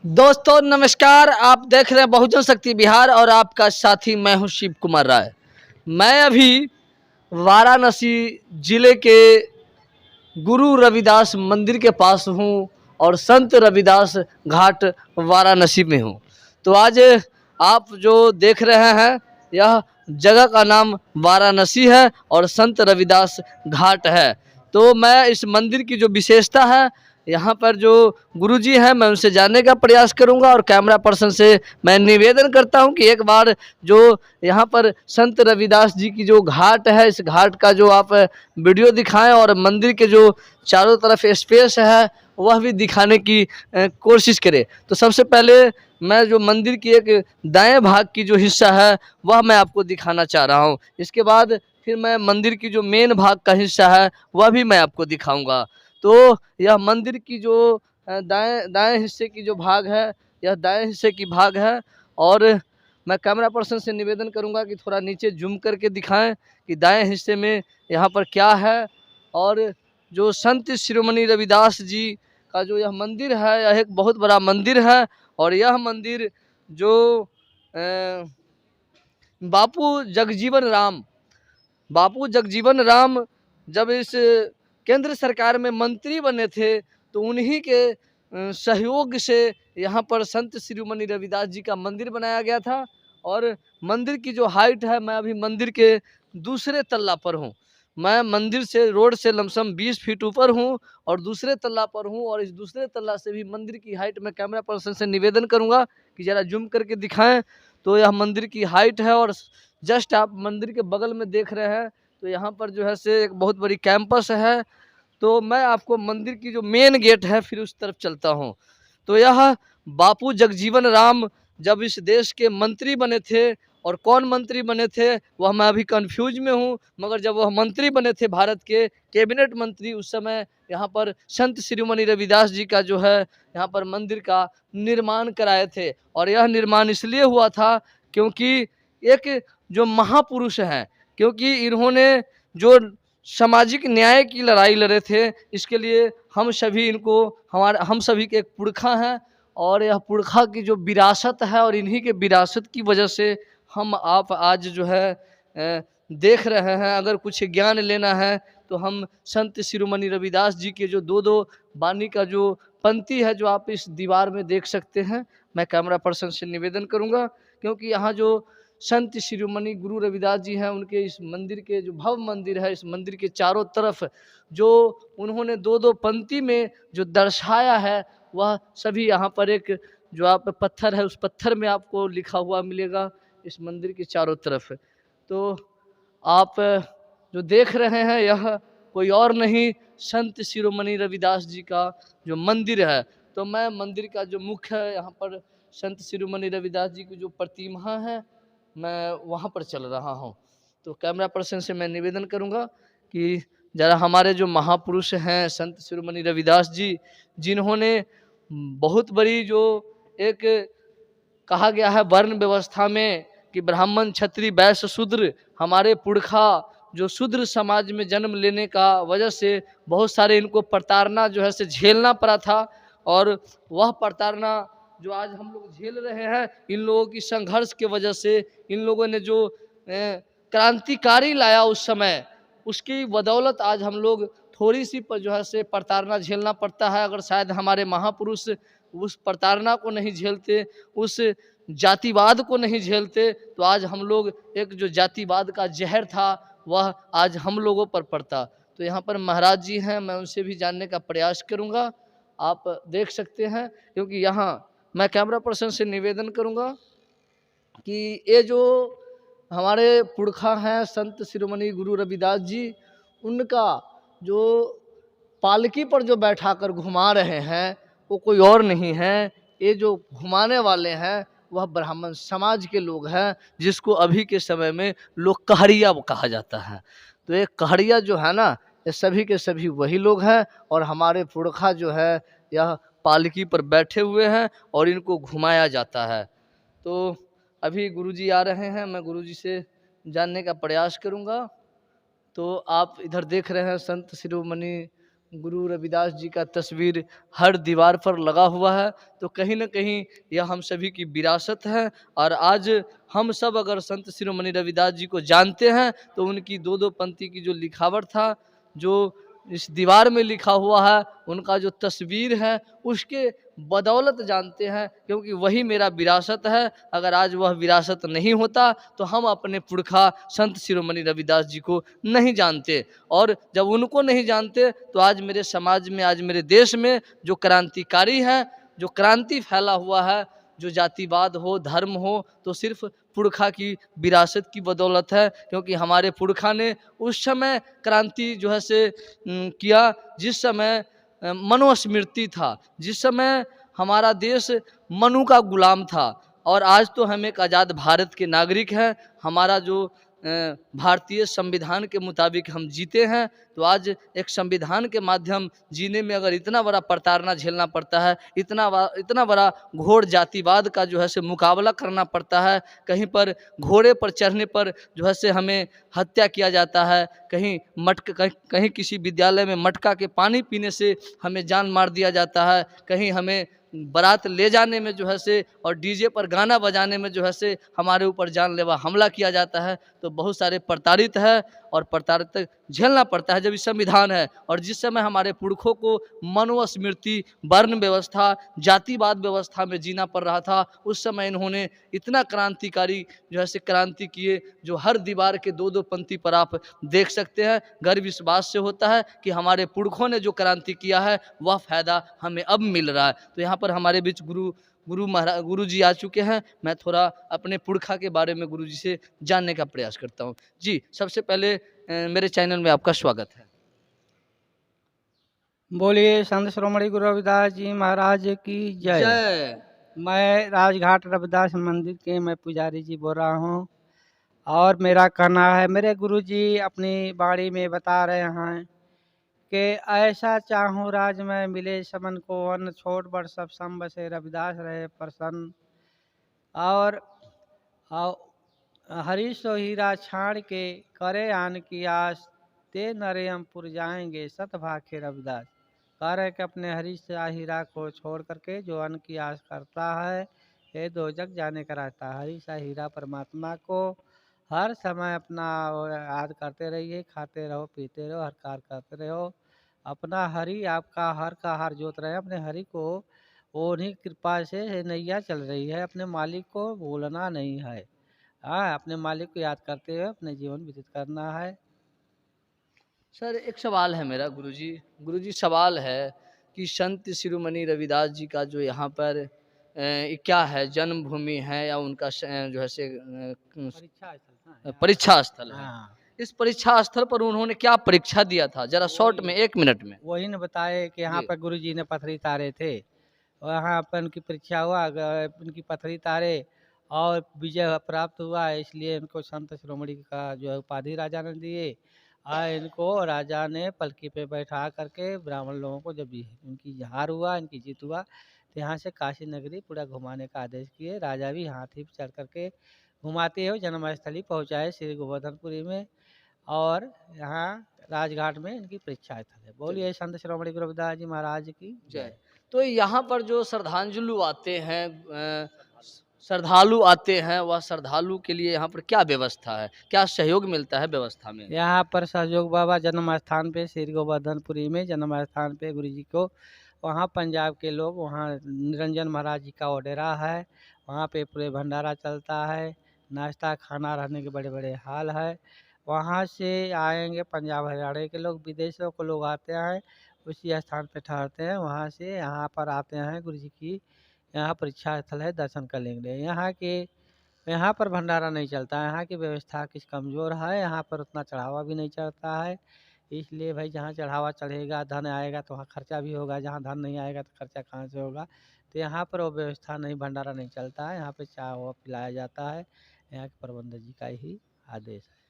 दोस्तों नमस्कार। आप देख रहे हैं बहुजन शक्ति बिहार और आपका साथी मैं हूं शिव कुमार राय। मैं अभी वाराणसी जिले के गुरु रविदास मंदिर के पास हूं और संत रविदास घाट वाराणसी में हूं। तो आज आप जो देख रहे हैं यह जगह का नाम वाराणसी है और संत रविदास घाट है। तो मैं इस मंदिर की जो विशेषता है, यहाँ पर जो गुरुजी हैं मैं उनसे जानने का प्रयास करूंगा और कैमरा पर्सन से मैं निवेदन करता हूं कि एक बार जो यहाँ पर संत रविदास जी की जो घाट है, इस घाट का जो आप वीडियो दिखाएं और मंदिर के जो चारों तरफ स्पेस है वह भी दिखाने की कोशिश करें। तो सबसे पहले मैं जो मंदिर की एक दाएं भाग की जो हिस्सा है वह मैं आपको दिखाना चाह रहा हूँ। इसके बाद फिर मैं मंदिर की जो मेन भाग का हिस्सा है वह भी मैं आपको दिखाऊंगा। तो यह मंदिर की जो दाएं दाएं हिस्से की जो भाग है, यह दाएं हिस्से की भाग है। और मैं कैमरा पर्सन से निवेदन करूंगा कि थोड़ा नीचे जूम करके दिखाएं कि दाएं हिस्से में यहाँ पर क्या है। और जो संत शिरोमणि रविदास जी का जो यह मंदिर है, यह एक बहुत बड़ा मंदिर है। और यह मंदिर जो बापू जगजीवन राम जब इस केंद्र सरकार में मंत्री बने थे तो उन्हीं के सहयोग से यहाँ पर संत शिरोमणि रविदास जी का मंदिर बनाया गया था। और मंदिर की जो हाइट है, मैं अभी मंदिर के दूसरे तल्ला पर हूँ। मैं मंदिर से रोड से लमसम 20 फीट ऊपर हूँ और दूसरे तल्ला पर हूँ। और इस दूसरे तल्ला से भी मंदिर की हाइट मैं कैमरा पर्सन से निवेदन करूँगा कि ज़रा जूम करके दिखाएं। तो यह मंदिर की हाइट है और जस्ट आप मंदिर के बगल में देख रहे हैं तो यहाँ पर जो है से एक बहुत बड़ी कैंपस है। तो मैं आपको मंदिर की जो मेन गेट है फिर उस तरफ चलता हूँ। तो यह बापू जगजीवन राम जब इस देश के मंत्री बने थे, और कौन मंत्री बने थे वह मैं अभी कंफ्यूज में हूँ, मगर जब वह मंत्री बने थे भारत के कैबिनेट मंत्री, उस समय यहाँ पर संत शिरोमणि रविदास जी का जो है यहाँ पर मंदिर का निर्माण कराए थे। और यह निर्माण इसलिए हुआ था क्योंकि एक जो महापुरुष हैं, क्योंकि इन्होंने जो सामाजिक न्याय की लड़ाई लड़े थे, इसके लिए हम सभी इनको हम सभी के एक पुरखा हैं। और यह पुरखा की जो विरासत है और इन्हीं के विरासत की वजह से हम आप आज जो है देख रहे हैं। अगर कुछ ज्ञान लेना है तो हम संत शिरोमणि रविदास जी के जो दो बानी का जो पंक्ति है जो आप इस दीवार में देख सकते हैं, मैं कैमरा पर्सन से निवेदन करूंगा क्योंकि यहाँ जो संत शिरोमणि गुरु रविदास जी हैं उनके इस मंदिर के जो भव्य मंदिर है, इस मंदिर के चारों तरफ जो उन्होंने दो पंक्ति में जो दर्शाया है वह सभी यहाँ पर एक जो आप पत्थर है उस पत्थर में आपको लिखा हुआ मिलेगा इस मंदिर के चारों तरफ। तो आप जो देख रहे हैं यह कोई और नहीं संत शिरोमणि रविदास जी का जो मंदिर है। तो मैं मंदिर का जो मुख्य है यहाँ पर संत शिरोमणि रविदास जी की जो प्रतिमा है मैं वहाँ पर चल रहा हूँ। तो कैमरा पर्सन से मैं निवेदन करूँगा कि ज़रा हमारे जो महापुरुष हैं संत शिरोमणि रविदास जी, जिन्होंने बहुत बड़ी जो एक कहा गया है वर्ण व्यवस्था में कि ब्राह्मण क्षत्रिय वैश्य शूद्र, हमारे पुरखा जो शूद्र समाज में जन्म लेने का वजह से बहुत सारे इनको प्रताड़ना जो है से झेलना पड़ा था। और वह प्रताड़ना जो आज हम लोग झेल रहे हैं, इन लोगों की संघर्ष के वजह से, इन लोगों ने जो क्रांतिकारी लाया उस समय, उसकी बदौलत आज हम लोग थोड़ी सी पर जो है से प्रताड़ना झेलना पड़ता है। अगर शायद हमारे महापुरुष उस प्रताड़ना को नहीं झेलते, उस जातिवाद को नहीं झेलते, तो आज हम लोग एक जो जातिवाद का जहर था वह आज हम लोगों पर पड़ता। तो यहाँ पर महाराज जी हैं, मैं उनसे भी जानने का प्रयास करूँगा। आप देख सकते हैं क्योंकि यहाँ मैं कैमरा पर्सन से निवेदन करूँगा कि ये जो हमारे पुरखा हैं संत शिरोमणि गुरु रविदास जी, उनका जो पालकी पर जो बैठाकर घुमा रहे हैं वो कोई और नहीं है, ये जो घुमाने वाले हैं वह ब्राह्मण समाज के लोग हैं, जिसको अभी के समय में लोग कहरिया कहा जाता है। तो ये कहरिया जो है ना, ये सभी के सभी वही लोग हैं। और हमारे पुरखा जो है यह पालकी पर बैठे हुए हैं और इनको घुमाया जाता है। तो अभी गुरुजी आ रहे हैं, मैं गुरुजी से जानने का प्रयास करूंगा। तो आप इधर देख रहे हैं संत शिरोमणि गुरु रविदास जी का तस्वीर हर दीवार पर लगा हुआ है, तो कहीं न कहीं यह हम सभी की विरासत है। और आज हम सब अगर संत शिरोमणि रविदास जी को जानते हैं, तो उनकी दो-दो पंक्ति की जो लिखावट था, जो इस दीवार में लिखा हुआ है, उनका जो तस्वीर है, उसके बदौलत जानते हैं, क्योंकि वही मेरा विरासत है। अगर आज वह विरासत नहीं होता, तो हम अपने पुरखा संत शिरोमणि रविदास जी को नहीं जानते। और जब उनको नहीं जानते, तो आज मेरे समाज में, आज मेरे देश में जो क्रांतिकारी हैं, जो क्रांति फैला हुआ है, जो जातिवाद हो, धर्म हो, तो सिर्फ पुरखा की विरासत की बदौलत है। क्योंकि हमारे पुरखा ने उस समय क्रांति जो है से किया, जिस समय मनुस्मृति था, जिस समय हमारा देश मनु का गुलाम था। और आज तो हम एक आज़ाद भारत के नागरिक हैं। हमारा जो भारतीय संविधान के मुताबिक हम जीते हैं, तो आज एक संविधान के माध्यम जीने में अगर इतना बड़ा प्रताड़ना झेलना पड़ता है, इतना बड़ा घोर जातिवाद का जो है से मुकाबला करना पड़ता है, कहीं पर घोड़े पर चढ़ने पर जो है से हमें हत्या किया जाता है, कहीं किसी विद्यालय में मटका के पानी पीने से हमें जान मार दिया जाता है, कहीं हमें बारात ले जाने में जो है से और डीजे पर गाना बजाने में जो है से हमारे ऊपर जानलेवा हमला किया जाता है। तो बहुत सारे प्रताड़ित है और प्रताड़ित झेलना पड़ता है जब इस संविधान है। और जिस समय हमारे पुरखों को मनुस्मृति, वर्ण व्यवस्था, जातिवाद व्यवस्था में जीना पड़ रहा था, उस समय इन्होंने इतना क्रांतिकारी जो है से क्रांति किए, जो हर दीवार के दो-दो पंक्ति पर आप देख सकते हैं। गर्व इस बात से होता है कि हमारे पुरखों ने जो क्रांति किया है, वह फायदा हमें अब मिल रहा है। तो यहाँ पर हमारे बीच गुरु जी आ चुके हैं। मैं थोड़ा अपने पुरखा के बारे में गुरु जी से जानने का प्रयास करता हूँ। जी, सबसे पहले मेरे चैनल में आपका स्वागत है। बोलिए संत शिरोमणि गुरु रविदास जी महाराज की जय। जय। मैं राजघाट रविदास मंदिर के मैं पुजारी जी बोल रहा हूँ। और मेरा कहना है, मेरे गुरु जी अपनी बाणी में बता रहे हैं कि ऐसा चाहूँ राज में मिले समन को, अन्न छोड़ बड़ सब सम बसे रविदास रहे प्रसन्न। और हरीश तो हीरा छाड़ के करे आन की आस, ते नरे हम पुर जाएंगे सत भाखे रविदास। कह रहे कि अपने हरीश हीरा को छोड़ करके जो अन्न की आस करता है, ये दो जग जाने का रास्ता। हरीश हीरा परमात्मा को हर समय अपना याद करते रहिए, खाते रहो, पीते रहो, हर कार्य करते रहो। अपना हरि आपका हर का हर जोत रहे। अपने हरि को उन्हीं कृपा से नैया चल रही है, अपने मालिक को भूलना नहीं है। हाँ, अपने मालिक को याद करते हुए अपने जीवन व्यतीत करना है। सर, एक सवाल है मेरा गुरुजी सवाल है कि संत शिरोमणि रविदास जी का जो यहाँ पर क्या है, जन्मभूमि है या उनका जो है से परीक्षा स्थल है। हाँ, इस परीक्षा स्थल पर उन्होंने क्या परीक्षा दिया था, जरा शॉर्ट में 1 मिनट में। वही ने बताए कि यहाँ जी। पर गुरु जी ने पथरी तारे थे, वहाँ पर उनकी परीक्षा हुआ, उनकी पथरी तारे और विजय प्राप्त हुआ। इसलिए इनको संत शिरोमणि का जो है उपाधि राजा ने दिए। और इनको राजा ने पलकी पे बैठा करके ब्राह्मण लोगों को, जब इनकी हार हुआ, इनकी जीत हुआ, तो यहाँ से काशी नगरी पूरा घुमाने का आदेश किए। राजा भी हाथी पर चढ़ करके घुमाते हुए जन्मस्थली पहुँचाए श्री गोवर्धनपुरी में। और यहाँ राजघाट में इनकी परीक्षा स्थल है। बोलिए संत शिरोमणि गुरु रविदास जी महाराज की जय। तो यहाँ पर जो श्रद्धालु आते हैं, वह श्रद्धालु के लिए यहाँ पर क्या व्यवस्था है, क्या सहयोग मिलता है व्यवस्था में? यहाँ पर सहयोग बाबा जन्म स्थान पे श्री गोवर्धनपुरी में जन्म स्थान पे गुरु जी को, वहाँ पंजाब के लोग, वहाँ निरंजन महाराज जी का डेरा है, वहाँ पे पूरे भंडारा चलता है, नाश्ता खाना रहने के बड़े बड़े हाल है। वहाँ से आएंगे पंजाब हरियाणा के लोग, विदेशों के लोग आते हैं, उसी स्थान पे ठहरते हैं। वहाँ से यहाँ पर आते हैं गुरु जी की, यहाँ परीक्षा स्थल है, दर्शन कर लेंगे। यहाँ पर भंडारा नहीं चलता है, यहाँ की व्यवस्था किस कमज़ोर है, यहाँ पर उतना चढ़ावा भी नहीं चढ़ता है। इसलिए भाई जहाँ चढ़ावा चढ़ेगा, धन आएगा तो वहाँ खर्चा भी होगा, जहाँ धन नहीं आएगा तो खर्चा कहाँ से होगा। तो यहाँ पर वो व्यवस्था नहीं, भंडारा नहीं चलता है, यहाँ पे चाय हुआ पिलाया जाता है, यहाँ के प्रबंधक जी का ही आदेश है।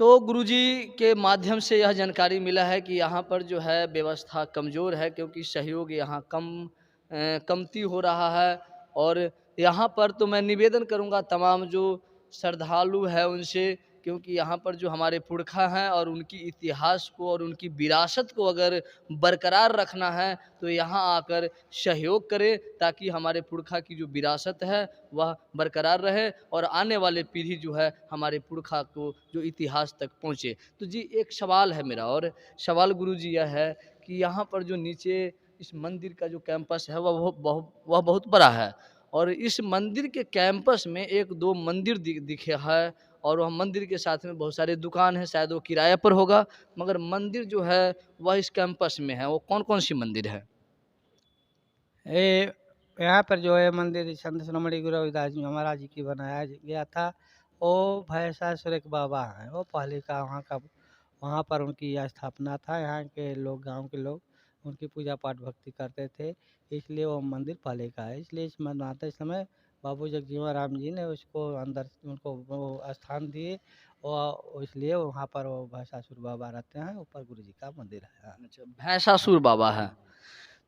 तो गुरुजी के माध्यम से यह जानकारी मिला है कि यहाँ पर जो है व्यवस्था कमज़ोर है, क्योंकि सहयोग यहाँ कमती हो रहा है। और यहाँ पर तो मैं निवेदन करूँगा तमाम जो श्रद्धालु है उनसे क्योंकि यहाँ पर जो हमारे पुरखा हैं और उनकी इतिहास को और उनकी विरासत को अगर बरकरार रखना है तो यहाँ आकर सहयोग करें, ताकि हमारे पुरखा की जो विरासत है वह बरकरार रहे और आने वाले पीढ़ी जो है हमारे पुरखा को जो इतिहास तक पहुँचे। तो जी एक सवाल है मेरा, और सवाल गुरुजी यह है कि यहाँ पर जो नीचे इस मंदिर का जो कैंपस है वह बहुत बड़ा है, और इस मंदिर के कैंपस में एक दो मंदिर दिखे है, और वह मंदिर के साथ में बहुत सारे दुकान है, शायद वो किराए पर होगा, मगर मंदिर जो है वह इस कैंपस में है। वो कौन कौन सी मंदिर है? ये यहाँ पर जो है मंदिर संत शिरोमणि गुरु रविदास जी महाराज जी की बनाया गया था। वो भैंसासुर एक बाबा हैं, वो पहले का वहाँ पर उनकी स्थापना था। यहाँ के लोग, गांव के लोग उनकी पूजा पाठ भक्ति करते थे, इसलिए वो मंदिर पहले का है। इसलिए इस बनाते समय बाबू जगजीवन राम जी ने उसको अंदर उनको वो स्थान दिए, और इसलिए वहाँ पर वो भैंसासुर बाबा रहते हैं। ऊपर गुरु जी का मंदिर है। अच्छा, भैंसासुर बाबा है।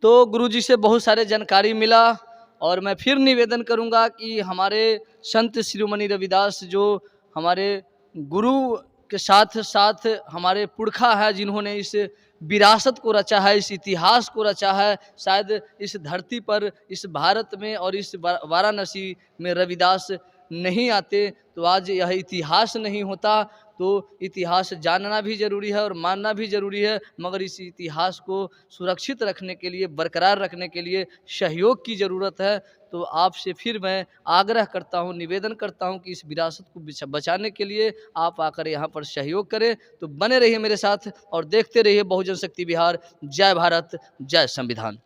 तो गुरुजी से बहुत सारे जानकारी मिला, और मैं फिर निवेदन करूंगा कि हमारे संत शिरोमणि रविदास जो हमारे गुरु के साथ साथ हमारे पुरखा है, जिन्होंने इस विरासत को रचा है, इस इतिहास को रचा है, शायद इस धरती पर, इस भारत में और इस वाराणसी में रविदास नहीं आते तो आज यह इतिहास नहीं होता। तो इतिहास जानना भी ज़रूरी है और मानना भी ज़रूरी है, मगर इस इतिहास को सुरक्षित रखने के लिए, बरकरार रखने के लिए सहयोग की ज़रूरत है। तो आपसे फिर मैं आग्रह करता हूँ, निवेदन करता हूँ कि इस विरासत को बचाने के लिए आप आकर यहाँ पर सहयोग करें। तो बने रहिए मेरे साथ और देखते रहिए बहुजन शक्ति बिहार। जय भारत, जय संविधान।